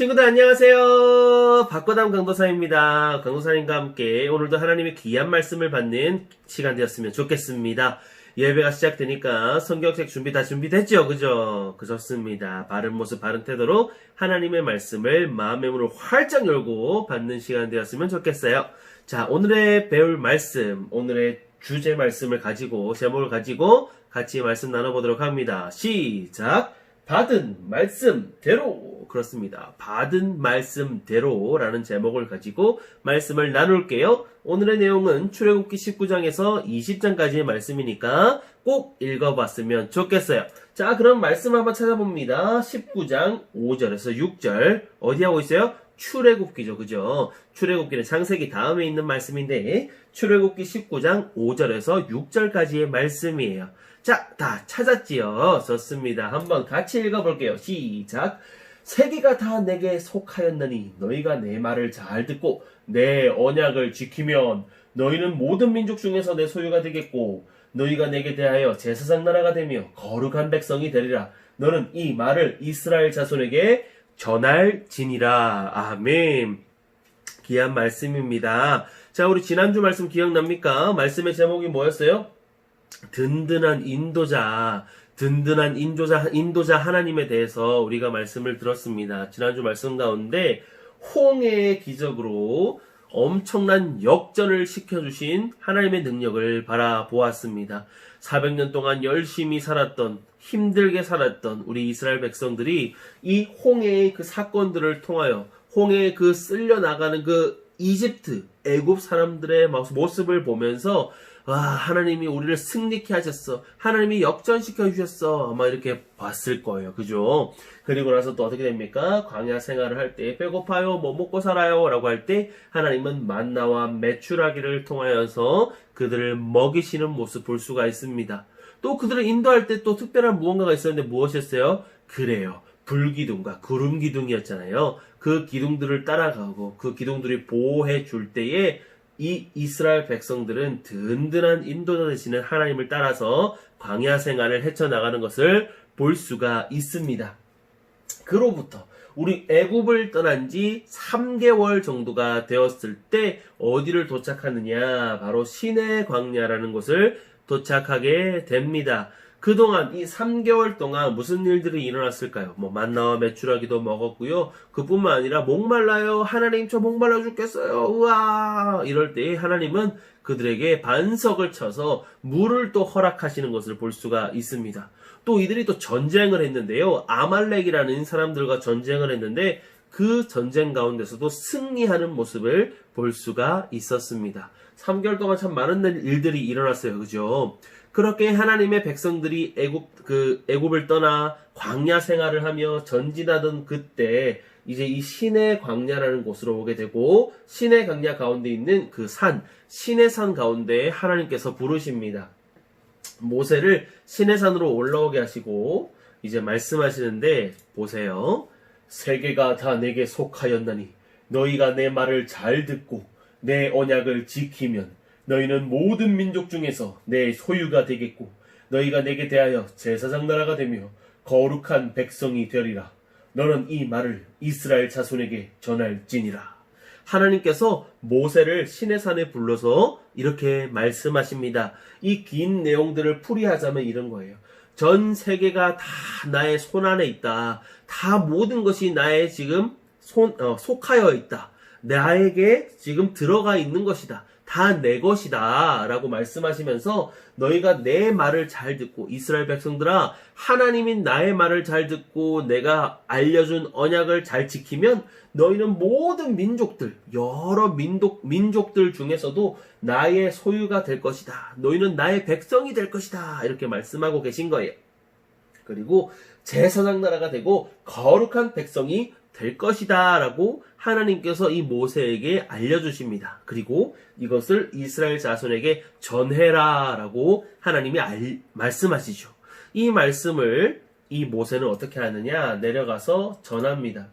친구들 안녕하세요. 박거담 강도사입니다. 강도사님과 함께 오늘도 하나님의 귀한 말씀을 받는 시간 되었으면 좋겠습니다. 예배가 시작되니까 성경책 준비 다 준비됐죠? 그죠? 좋습니다. 바른 모습 바른 태도로 하나님의 말씀을 마음의 문을 활짝 열고 받는 시간 되었으면 좋겠어요. 자, 오늘의 배울 말씀, 오늘의 주제 말씀을 가지고 제목을 가지고 같이 말씀 나눠보도록 합니다. 시작! 받은 말씀대로. 그렇습니다. 받은 말씀대로라는 제목을 가지고 말씀을 나눌게요. 오늘의 내용은 출애굽기 19장에서 20장까지의 말씀이니까 꼭 읽어봤으면 좋겠어요. 자, 그럼 말씀 한번 찾아봅니다. 19장 5절에서 6절 어디 하고 있어요? 출애굽기죠. 그죠? 출애굽기는 창세기 다음에 있는 말씀인데 출애굽기 19장 5절에서 6절까지의 말씀이에요. 자, 다 찾았지요? 좋습니다. 한번 같이 읽어볼게요. 시작! 세계가 다 내게 속하였느니 너희가 내 말을 잘 듣고 내 언약을 지키면 너희는 모든 민족 중에서 내 소유가 되겠고 너희가 내게 대하여 제사장 나라가 되며 거룩한 백성이 되리라. 너는 이 말을 이스라엘 자손에게 전할지니라. 아멘. 귀한 말씀입니다. 자, 우리 지난주 말씀 기억납니까? 말씀의 제목이 뭐였어요? 든든한 인도자 하나님에 대해서 우리가 말씀을 들었습니다. 지난주 말씀 가운데 홍해의 기적으로 엄청난 역전을 시켜주신 하나님의 능력을 바라보았습니다. 400년 동안 열심히 살았던, 힘들게 살았던 우리 이스라엘 백성들이 이 홍해의 그 사건들을 통하여 홍해에 그 쓸려나가는 그 이집트, 애굽 사람들의 모습을 보면서 와, 하나님이 우리를 승리케 하셨어. 하나님이 역전시켜 주셨어. 아마 이렇게 봤을 거예요. 그죠? 그리고 나서 또 어떻게 됩니까? 광야 생활을 할 때 배고파요. 뭐 먹고 살아요. 라고 할 때 하나님은 만나와 메추라기를 통하여서 그들을 먹이시는 모습 볼 수가 있습니다. 또 그들을 인도할 때 또 특별한 무언가가 있었는데 무엇이었어요? 그래요. 불기둥과 구름기둥이었잖아요. 그 기둥들을 따라가고 그 기둥들이 보호해 줄 때에 이 이스라엘 백성들은 든든한 인도자 되시는 하나님을 따라서 광야 생활을 헤쳐나가는 것을 볼 수가 있습니다. 그로부터 우리 애굽을 떠난 지 3개월 정도가 되었을 때 어디를 도착하느냐? 바로 시내 광야라는 곳을 도착하게 됩니다. 그동안 이 3개월 동안 무슨 일들이 일어났을까요? 만나와 메추라기도 먹었고요. 그뿐만 아니라 목말라요. 하나님 저 목말라 죽겠어요. 우와! 이럴 때 하나님은 그들에게 반석을 쳐서 물을 또 허락하시는 것을 볼 수가 있습니다. 또 이들이 또 전쟁을 했는데요. 아말렉이라는 사람들과 전쟁을 했는데 그 전쟁 가운데서도 승리하는 모습을 볼 수가 있었습니다. 3개월 동안 참 많은 일들이 일어났어요. 그죠? 그렇게 하나님의 백성들이 애굽을 떠나 광야 생활을 하며 전진하던 그때 이제 이 시내 광야라는 곳으로 오게 되고 시내 광야 가운데 있는 그 산, 시내산 가운데 하나님께서 부르십니다. 모세를 시내산으로 올라오게 하시고 이제 말씀하시는데 보세요. 세계가 다 내게 속하였나니 너희가 내 말을 잘 듣고 내 언약을 지키면 너희는 모든 민족 중에서 내 소유가 되겠고 너희가 내게 대하여 제사장 나라가 되며 거룩한 백성이 되리라. 너는 이 말을 이스라엘 자손에게 전할지니라. 하나님께서 모세를 시내산에 불러서 이렇게 말씀하십니다. 이 긴 내용들을 풀이하자면 이런 거예요. 전 세계가 다 나의 손 안에 있다. 다 모든 것이 나의 지금 속하여 있다. 나에게 지금 들어가 있는 것이다. 다 내 것이다 라고 말씀하시면서 너희가 내 말을 잘 듣고 이스라엘 백성들아 하나님인 나의 말을 잘 듣고 내가 알려준 언약을 잘 지키면 너희는 모든 민족들 여러 민족들 중에서도 나의 소유가 될 것이다. 너희는 나의 백성이 될 것이다. 이렇게 말씀하고 계신 거예요. 그리고 제사장 나라가 되고 거룩한 백성이 될 것이다 라고 하나님께서 이 모세에게 알려주십니다. 그리고 이것을 이스라엘 자손에게 전해라 라고 하나님이 말씀하시죠. 이 말씀을 이 모세는 어떻게 하느냐? 내려가서 전합니다.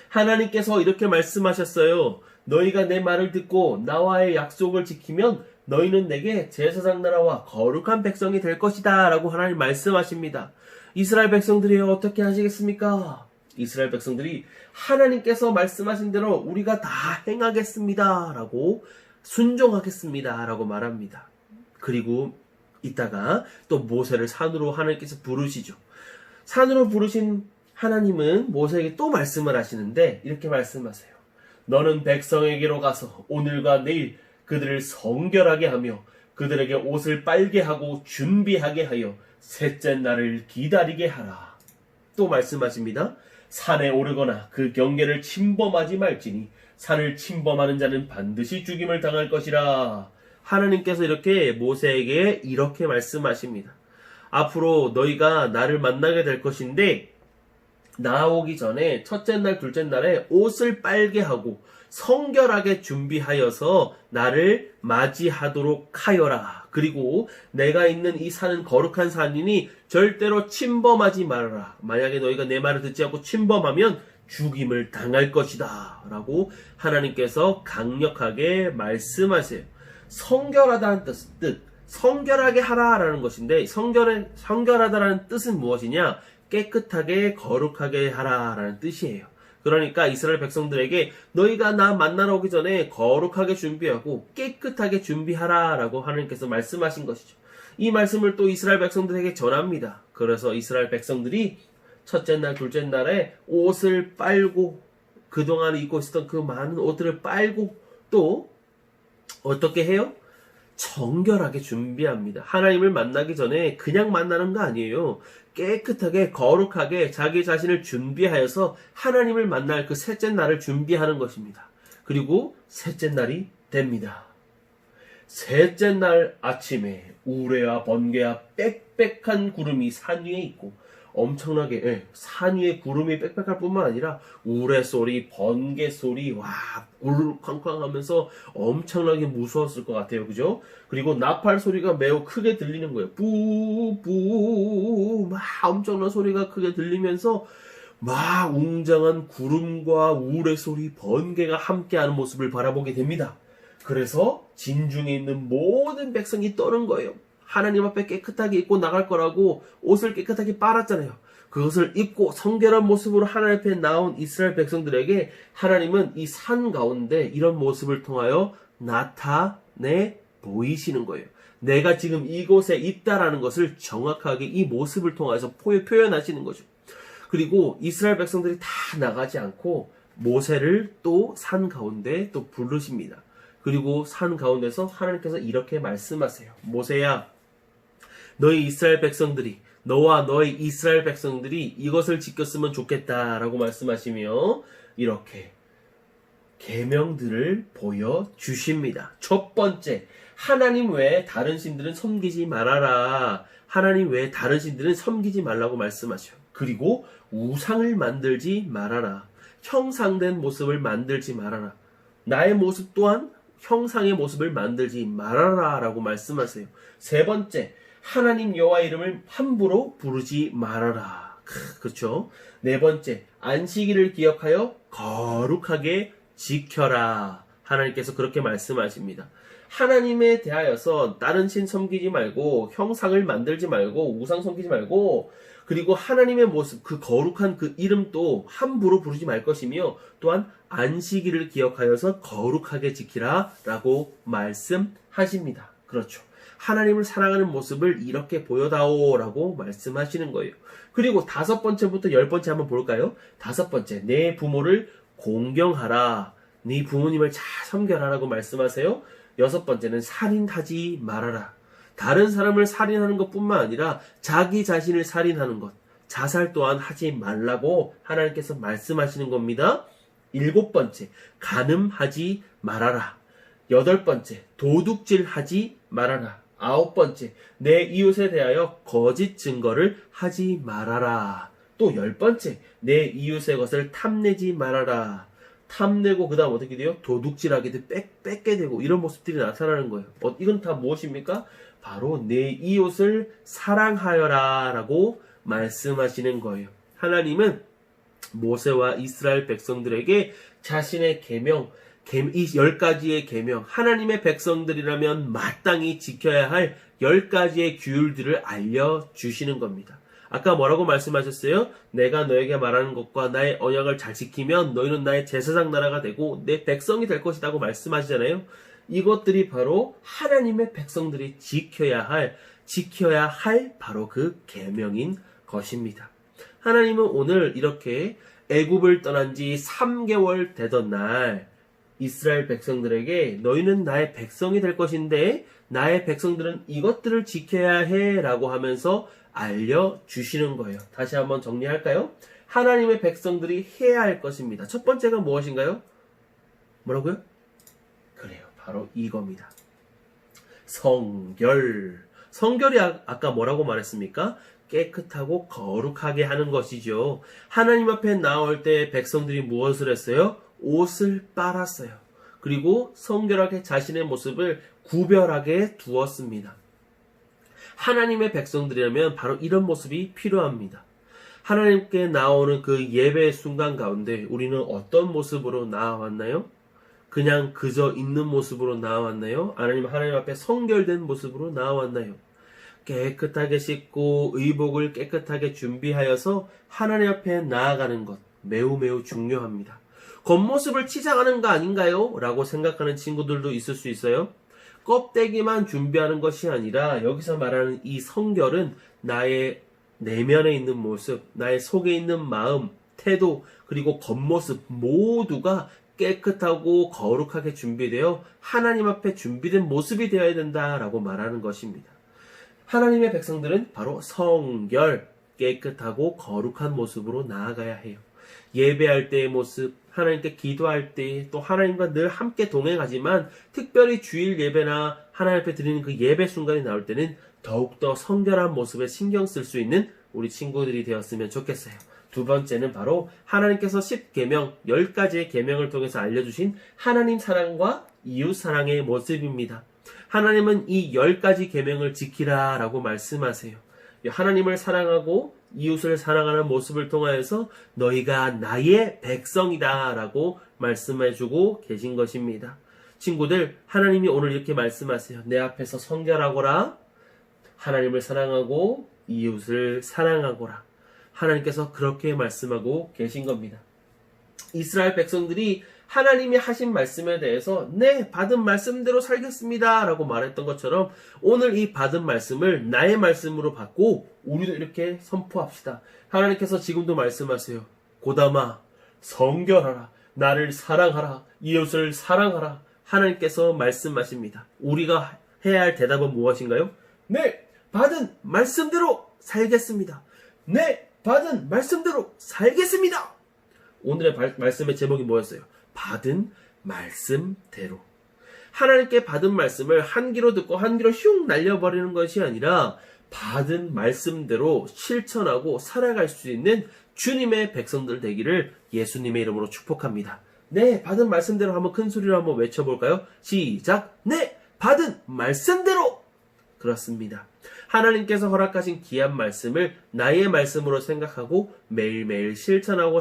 하나님께서 이렇게 말씀하셨어요. 너희가 내 말을 듣고 나와의 약속을 지키면 너희는 내게 제사장 나라와 거룩한 백성이 될 것이다 라고 하나님 말씀하십니다. 이스라엘 백성들이 어떻게 하시겠습니까? 이스라엘 백성들이 하나님께서 말씀하신 대로 우리가 다 행하겠습니다 라고 순종하겠습니다 라고 말합니다. 그리고 이따가 또 모세를 산으로 하나님께서 부르시죠. 산으로 부르신 하나님은 모세에게 또 말씀을 하시는데 이렇게 말씀하세요. 너는 백성에게로 가서 오늘과 내일 그들을 성결하게 하며 그들에게 옷을 빨게 하고 준비하게 하여 셋째 날을 기다리게 하라. 또 말씀하십니다. 산에 오르거나 그 경계를 침범하지 말지니 산을 침범하는 자는 반드시 죽임을 당할 것이라. 하나님께서 이렇게 모세에게 이렇게 말씀하십니다. 앞으로 너희가 나를 만나게 될 것인데 나오기 전에 첫째 날, 둘째 날에 옷을 빨게 하고 성결하게 준비하여서 나를 맞이하도록 하여라. 그리고 내가 있는 이 산은 거룩한 산이니 절대로 침범하지 말아라. 만약에 너희가 내 말을 듣지 않고 침범하면 죽임을 당할 것이다 라고 하나님께서 강력하게 말씀하세요. 성결하다는 뜻, 성결하게 하라라는 것인데 성결하다라는 뜻은 무엇이냐? 깨끗하게 거룩하게 하라라는 뜻이에요. 그러니까 이스라엘 백성들에게 너희가 나 만나러 오기 전에 거룩하게 준비하고 깨끗하게 준비하라라고 하나님께서 말씀하신 것이죠. 이 말씀을 또 이스라엘 백성들에게 전합니다. 그래서 이스라엘 백성들이 첫째 날, 둘째 날에 옷을 빨고 그동안 입고 있었던 그 많은 옷들을 빨고 또 어떻게 해요? 정결하게 준비합니다. 하나님을 만나기 전에 그냥 만나는 거 아니에요. 깨끗하게 거룩하게 자기 자신을 준비하여서 하나님을 만날 그 셋째 날을 준비하는 것입니다. 그리고 셋째 날이 됩니다. 셋째 날 아침에 우레와 번개와 빽빽한 구름이 산 위에 있고 엄청나게 산 위에 구름이 빽빽할 뿐만 아니라 우레 소리, 번개 소리 와 울쾅쾅 하면서 엄청나게 무서웠을 것 같아요. 그죠? 그리고 나팔 소리가 매우 크게 들리는 거예요. 뿌뿌 막 엄청난 소리가 크게 들리면서 막 웅장한 구름과 우레 소리, 번개가 함께하는 모습을 바라보게 됩니다. 그래서 진중에 있는 모든 백성이 떠는 거예요. 하나님 앞에 깨끗하게 입고 나갈 거라고 옷을 깨끗하게 빨았잖아요. 그것을 입고 성결한 모습으로 하나님 앞에 나온 이스라엘 백성들에게 하나님은 이 산 가운데 이런 모습을 통하여 나타내 보이시는 거예요. 내가 지금 이곳에 있다라는 것을 정확하게 이 모습을 통해서 표현하시는 거죠. 그리고 이스라엘 백성들이 다 나가지 않고 모세를 또 산 가운데 또 부르십니다. 그리고 산 가운데서 하나님께서 이렇게 말씀하세요. 모세야, 너희 이스라엘 백성들이 너와 너희 이스라엘 백성들이 이것을 지켰으면 좋겠다라고 말씀하시며 이렇게 계명들을 보여주십니다. 첫 번째, 하나님 외에 다른 신들은 섬기지 말아라. 하나님 외에 다른 신들은 섬기지 말라고 말씀하셔요. 그리고 우상을 만들지 말아라. 형상된 모습을 만들지 말아라. 나의 모습 또한 형상의 모습을 만들지 말아라 라고 말씀하세요. 세 번째, 하나님 여호와 이름을 함부로 부르지 말아라. 그렇죠? 네 번째, 안식일을 기억하여 거룩하게 지켜라. 하나님께서 그렇게 말씀하십니다. 하나님에 대하여서 다른 신 섬기지 말고 형상을 만들지 말고 우상 섬기지 말고 그리고 하나님의 모습, 그 거룩한 그 이름도 함부로 부르지 말 것이며 또한 안식일을 기억하여서 거룩하게 지키라 라고 말씀하십니다. 그렇죠. 하나님을 사랑하는 모습을 이렇게 보여다오 라고 말씀하시는 거예요. 그리고 5번째부터 10번째 한번 볼까요? 5번째, 내 부모를 공경하라. 네 부모님을 잘 섬겨라 라고 말씀하세요. 6번째는 살인하지 말아라. 다른 사람을 살인하는 것뿐만 아니라 자기 자신을 살인하는 것, 자살 또한 하지 말라고 하나님께서 말씀하시는 겁니다. 7번째, 간음하지 말아라. 8번째, 도둑질하지 말아라. 9번째, 내 이웃에 대하여 거짓 증거를 하지 말아라. 또 10번째, 내 이웃의 것을 탐내지 말아라. 탐내고 그 다음 어떻게 돼요? 도둑질하게 돼 뺏게 되고 이런 모습들이 나타나는 거예요. 이건 다 무엇입니까? 바로 내 이웃을 사랑하여라 라고 말씀하시는 거예요. 하나님은 모세와 이스라엘 백성들에게 자신의 계명, 이 10가지의 계명, 하나님의 백성들이라면 마땅히 지켜야 할 10가지의 규율들을 알려주시는 겁니다. 아까 뭐라고 말씀하셨어요? 내가 너에게 말하는 것과 나의 언약을 잘 지키면 너희는 나의 제사장 나라가 되고 내 백성이 될 것이라고 말씀하시잖아요. 이것들이 바로 하나님의 백성들이 지켜야 할 바로 그 계명인 것입니다. 하나님은 오늘 이렇게 애굽을 떠난 지 3개월 되던 날 이스라엘 백성들에게 너희는 나의 백성이 될 것인데 나의 백성들은 이것들을 지켜야 해 라고 하면서 알려주시는 거예요. 다시 한번 정리할까요? 하나님의 백성들이 해야 할 것입니다. 첫 번째가 무엇인가요? 뭐라고요? 그래요. 바로 이겁니다. 성결. 성결이 아까 뭐라고 말했습니까? 깨끗하고 거룩하게 하는 것이죠. 하나님 앞에 나올 때 백성들이 무엇을 했어요? 옷을 빨았어요. 그리고 성결하게 자신의 모습을 구별하게 두었습니다. 하나님의 백성들이라면 바로 이런 모습이 필요합니다. 하나님께 나오는 그 예배의 순간 가운데 우리는 어떤 모습으로 나아왔나요? 그냥 그저 있는 모습으로 나아왔나요? 아니면 하나님 앞에 성결된 모습으로 나아왔나요? 깨끗하게 씻고 의복을 깨끗하게 준비하여서 하나님 앞에 나아가는 것 매우 중요합니다. 겉모습을 치장하는 거 아닌가요? 라고 생각하는 친구들도 있을 수 있어요. 껍데기만 준비하는 것이 아니라 여기서 말하는 이 성결은 나의 내면에 있는 모습, 나의 속에 있는 마음, 태도, 그리고 겉모습 모두가 깨끗하고 거룩하게 준비되어 하나님 앞에 준비된 모습이 되어야 된다라고 말하는 것입니다. 하나님의 백성들은 바로 성결, 깨끗하고 거룩한 모습으로 나아가야 해요. 예배할 때의 모습, 하나님께 기도할 때, 또 하나님과 늘 함께 동행하지만 특별히 주일 예배나 하나님 앞에 드리는 그 예배 순간이 나올 때는 더욱더 성결한 모습에 신경 쓸 수 있는 우리 친구들이 되었으면 좋겠어요. 두 번째는 바로 하나님께서 10계명, 10가지의 계명을 통해서 알려주신 하나님 사랑과 이웃 사랑의 모습입니다. 하나님은 이 10가지 계명을 지키라 라고 말씀하세요. 하나님을 사랑하고 이웃을 사랑하는 모습을 통하여서 너희가 나의 백성이다 라고 말씀해주고 계신 것입니다. 친구들, 하나님이 오늘 이렇게 말씀하세요. 내 앞에서 성결하거라. 하나님을 사랑하고 이웃을 사랑하거라. 하나님께서 그렇게 말씀하고 계신 겁니다. 이스라엘 백성들이 하나님이 하신 말씀에 대해서 네, 받은 말씀대로 살겠습니다 라고 말했던 것처럼 오늘 이 받은 말씀을 나의 말씀으로 받고 우리도 이렇게 선포합시다. 하나님께서 지금도 말씀하세요. 고담아, 성결하라. 나를 사랑하라. 이웃을 사랑하라. 하나님께서 말씀하십니다. 우리가 해야 할 대답은 무엇인가요? 네, 받은 말씀대로 살겠습니다. 네, 받은 말씀대로 살겠습니다. 오늘의 말씀의 제목이 뭐였어요? 받은 말씀대로. 하나님께 받은 말씀을 한 귀로 듣고 한 귀로 흉 날려버리는 것이 아니라 받은 말씀대로 실천하고 살아갈 수 있는 주님의 백성들 되기를 예수님의 이름으로 축복합니다. 네, 받은 말씀대로 한번 큰 소리로 한번 외쳐볼까요? 시작! 네, 받은 말씀대로! 그렇습니다. 하나님께서 허락하신 귀한 말씀을 나의 말씀으로 생각하고 매일매일 실천하며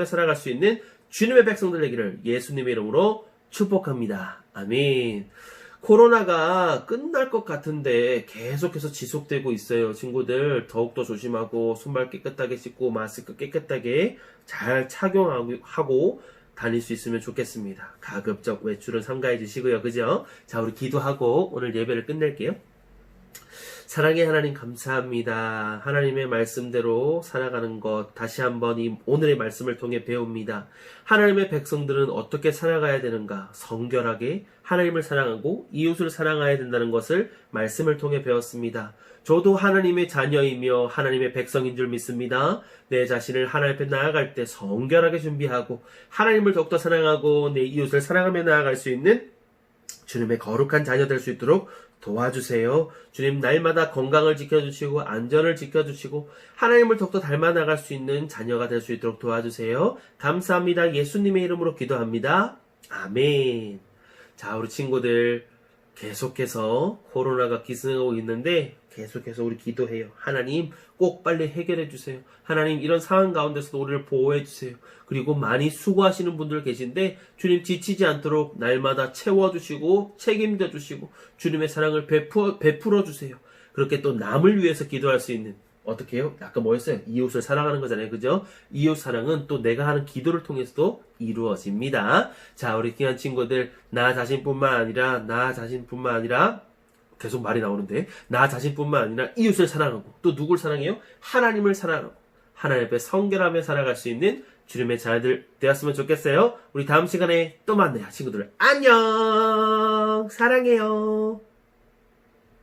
살아갈 수 있는 주님의 백성들 되기를 예수님의 이름으로 축복합니다. 아멘. 코로나가 끝날 것 같은데 계속해서 지속되고 있어요. 친구들 더욱더 조심하고 손발 깨끗하게 씻고 마스크 깨끗하게 잘 착용하고 다닐 수 있으면 좋겠습니다. 가급적 외출은 삼가해 주시고요. 그죠? 자, 우리 기도하고 오늘 예배를 끝낼게요. 사랑의 하나님 감사합니다. 하나님의 말씀대로 살아가는 것 다시 한번 이 오늘의 말씀을 통해 배웁니다. 하나님의 백성들은 어떻게 살아가야 되는가? 성결하게 하나님을 사랑하고 이웃을 사랑해야 된다는 것을 말씀을 통해 배웠습니다. 저도 하나님의 자녀이며 하나님의 백성인 줄 믿습니다. 내 자신을 하나님 앞에 나아갈 때 성결하게 준비하고 하나님을 더욱더 사랑하고 내 이웃을 사랑하며 나아갈 수 있는 주님의 거룩한 자녀 될 수 있도록 도와주세요. 주님, 날마다 건강을 지켜주시고 안전을 지켜주시고 하나님을 더욱더 닮아 나갈 수 있는 자녀가 될 수 있도록 도와주세요. 감사합니다. 예수님의 이름으로 기도합니다. 아멘. 자, 우리 친구들 계속해서 코로나가 기승하고 있는데 계속해서 우리 기도해요. 하나님 꼭 빨리 해결해 주세요. 하나님 이런 상황 가운데서도 우리를 보호해 주세요. 그리고 많이 수고하시는 분들 계신데 주님 지치지 않도록 날마다 채워주시고 책임져 주시고 주님의 사랑을 베풀어 주세요. 그렇게 또 남을 위해서 기도할 수 있는 어떻게 해요? 아까 뭐였어요? 이웃을 사랑하는 거잖아요. 그죠? 이웃 사랑은 또 내가 하는 기도를 통해서도 이루어집니다. 자, 우리 귀한 친구들, 나 자신뿐만 아니라, 계속 말이 나오는데, 나 자신뿐만 아니라 이웃을 사랑하고, 또 누굴 사랑해요? 하나님을 사랑하고, 하나님 앞에 성결하며 살아갈 수 있는 주님의 자녀들 되었으면 좋겠어요. 우리 다음 시간에 또 만나요. 친구들, 안녕! 사랑해요.